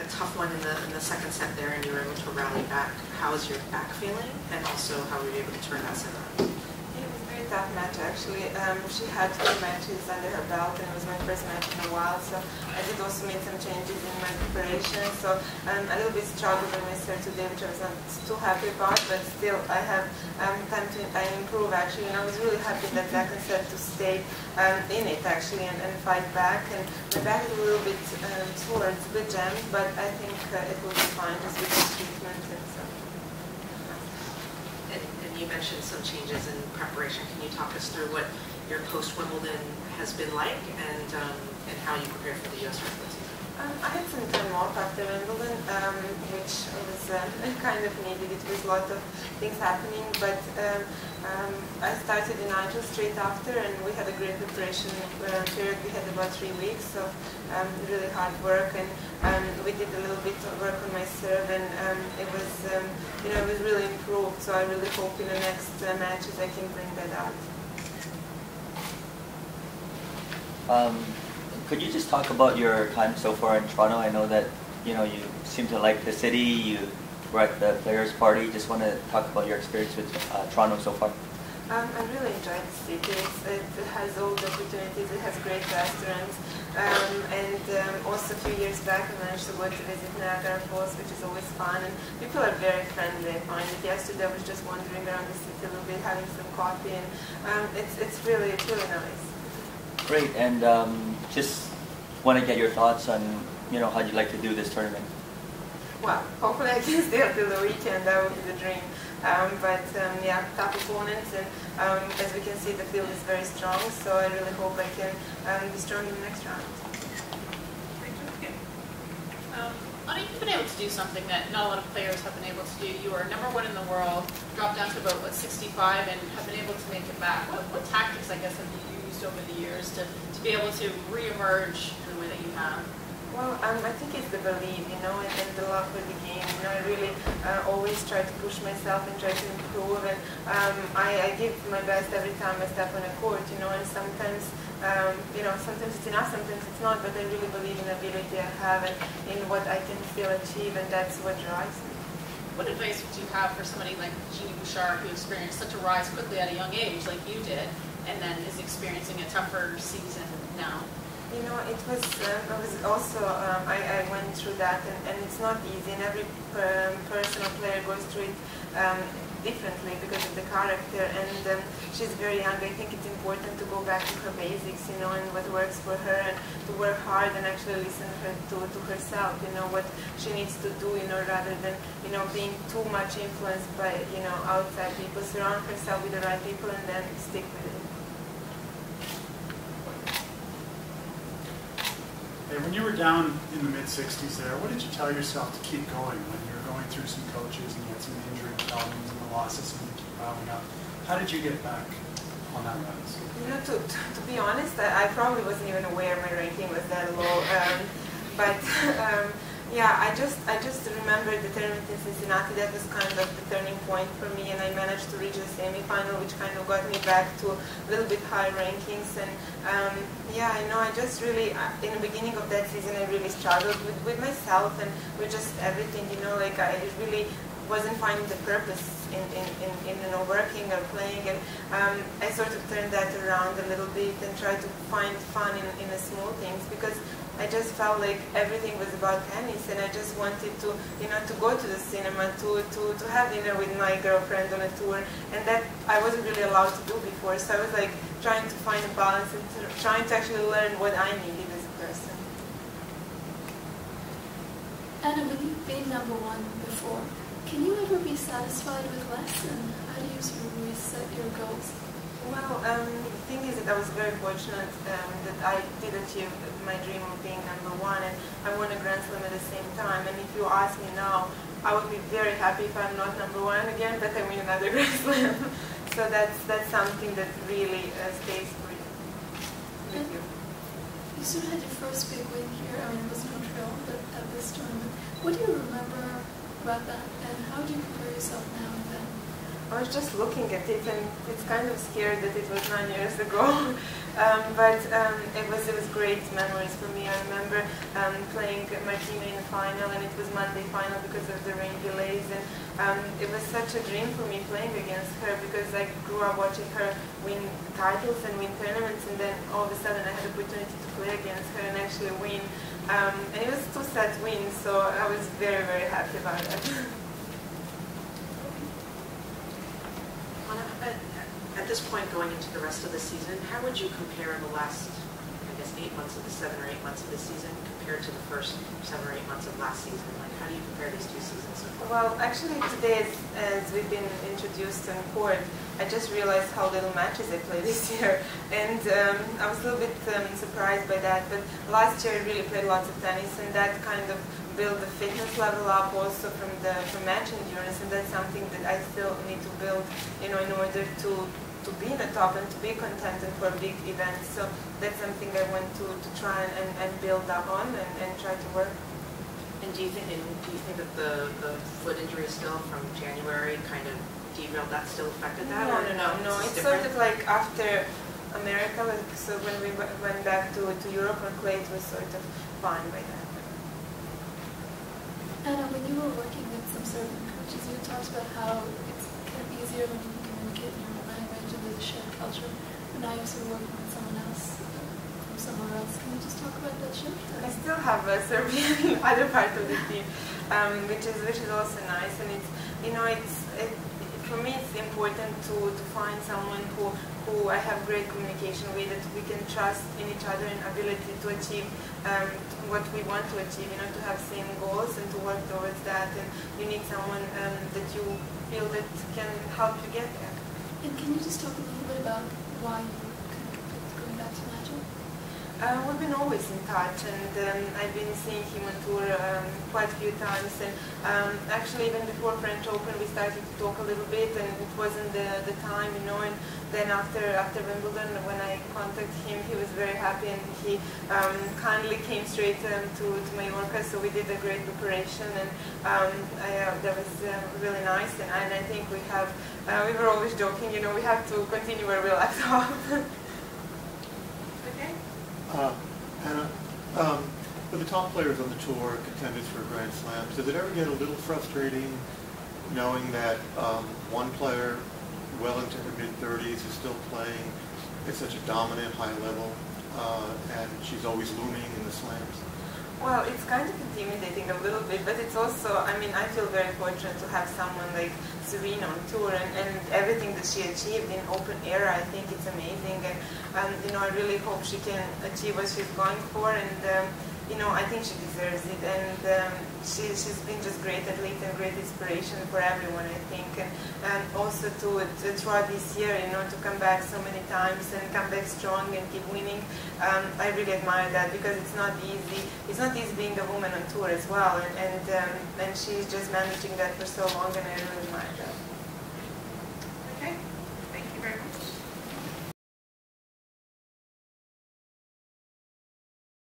a tough one in the second set there, and you were able to rally back. How is your back feeling, and also how were you able to turn that set around? It was a very tough match actually. She had 2 matches under her belt, and it was my first match in a while. So I did also make some changes in my preparation. So a little bit struggled with my serve today, which I was not too happy about. But still, I have time to improve actually. And I was really happy that second set to stay in it actually and fight back. And my back is a little bit sore, it's a bit jammed, but I think it will be fine just with the treatment and so. And you mentioned some changes in preparation. Can you talk us through what your post-Wimbledon has been like and how you prepared for the U.S. Open season? I had some time off after Wimbledon, which was kind of needed. It was a lot of things happening, but I started in Nigel straight after, and we had a great preparation period. We had about 3 weeks of really hard work, and we did a little bit of work on my serve, and it was, it was really improved. So I really hope in the next matches I can bring that out. Could you just talk about your time so far in Toronto? I know that you seem to like the city. You were at the Players' Party. Just want to talk about your experience with Toronto so far. I really enjoyed the city. It has all the opportunities. It has great restaurants, and also a few years back I managed to go to visit Niagara Falls, which is always fun. And people are very friendly. I find it. Yesterday I was just wandering around the city a little bit, having some coffee, and it's really nice. Great, and just want to get your thoughts on how you'd like to do this tournament. Well, hopefully I can stay until the weekend. That would be the dream. Yeah, tough opponents, and as we can see, the field is very strong. So I really hope I can be strong in the next round. Anna, you've been able to do something that not a lot of players have been able to do. You are #1 in the world, dropped down to about 65, and have been able to make it back. What tactics, I guess, have you used over the years to be able to re-emerge in the way that you have? Well, I think it's the belief, and the love for the game. I really always try to push myself and try to improve, and I give my best every time I step on a court, and sometimes, sometimes it's enough, sometimes it's not, but I really believe in the ability I have and in what I can still achieve, and that's what drives me. What advice would you have for somebody like Jeannie Bouchard, who experienced such a rise quickly at a young age, like you did, and then is experiencing a tougher season now? It was, I went through that, and it's not easy, and every person or player goes through it differently because of the character, and she's very young. I think it's important to go back to her basics, and what works for her, and to work hard and actually listen to herself, what she needs to do, rather than, being too much influenced by, outside people. Surround herself with the right people and then stick with it. Hey, when you were down in the mid-60s there, what did you tell yourself to keep going when you were going through some coaches and you had some injury problems and the losses seemed to keep piling up? How did you get back on that rise? To be honest, I probably wasn't even aware my ranking was that low. Yeah, I just remember the tournament in Cincinnati. That was kind of the turning point for me, and I managed to reach the semi-final, which kind of got me back to a little bit higher rankings. And yeah, I just really, in the beginning of that season, I really struggled with myself and with just everything. Like I really wasn't finding the purpose in working or playing, and I sort of turned that around a little bit and tried to find fun in the small things, because I just felt like everything was about tennis, and I just wanted to, to go to the cinema, to have dinner with my girlfriend on a tour, and that I wasn't really allowed to do before. So I was like trying to find a balance and trying to actually learn what I needed as a person. Anna, when you've been #1 before, can you ever be satisfied with less, and how do you sort of reset your goals? Well, the thing is that I was very fortunate that I did achieve my dream of being #1, and I won a Grand Slam at the same time. And if you ask me now, I would be very happy if I'm not #1 again, but I win another Grand Slam. So that's something that really stays with you. You sort of had your first big win here. I mean, it was Montreal, but at this tournament. What do you remember about that, and how do you compare yourself now and then? I was just looking at it, and it's kind of scared that it was 9 years ago. But it was great memories for me. I remember playing Martina in the final, and it was Monday final because of the rain delays. And it was such a dream for me playing against her, because I grew up watching her win titles and win tournaments, and then all of a sudden I had the opportunity to play against her and actually win. And it was 2 set wins, so I was very, very happy about that. At this point, going into the rest of the season, how would you compare the last, I guess, 8 months of the 7 or 8 months of the season compared to the first 7 or 8 months of last season? Like, how do you compare these 2 seasons so far? Well, actually today, as we've been introduced on court, I just realized how little matches I played this year, and I was a little bit surprised by that. But last year I really played lots of tennis, and that kind of build the fitness level up also from match endurance, and that's something that I still need to build, in order to be in the top and to be contented for big events. So that's something I want to try and build up on and try to work. And do you think that the foot injury still from January kind of derailed that, still affected that? No. It's sort of like after America, so when we went back to Europe on clay, it was sort of fine by that. Anna, when you were working with some serving coaches, you talked about how it's kind of easier when you can communicate in your own language and there's a shared culture. But now you're sort of working with someone else from somewhere else. Can you just talk about that shift? I still have a Serbian other part of the team, which is also nice. And for me it's important to find someone who I have great communication with, that we can trust in each other and ability to achieve what we want to achieve, to have same goals and to work towards that. And you need someone that you feel that can help you get there. And can you just talk a little bit about why you picked going back to Nigel? We've been always in touch, and I've been seeing him on tour quite a few times. And actually, even before French Open, we started to talk a little bit, and it wasn't the time, And then after Wimbledon, when I contacted him, he was very happy, and he kindly came straight to Mallorca. So we did a great preparation, and that was really nice. And I think we were always joking, we have to continue where we left off. Anna, for the top players on the tour, contenders for Grand Slams, does it ever get a little frustrating knowing that one player well into her mid-30s is still playing at such a dominant high level, and she's always looming in the slams? Well, it's kind of intimidating a little bit, but it's also, I feel very fortunate to have someone like Serena on tour, and everything that she achieved in open era, I think it's amazing. And I really hope she can achieve what she's going for, and I think she deserves it. And she's been just great athlete and great inspiration for everyone, I think. And also to throughout this year, to come back so many times and come back strong and keep winning. I really admire that, because it's not easy. It's not easy being a woman on tour as well, and she's just managing that for so long, and I really admire that.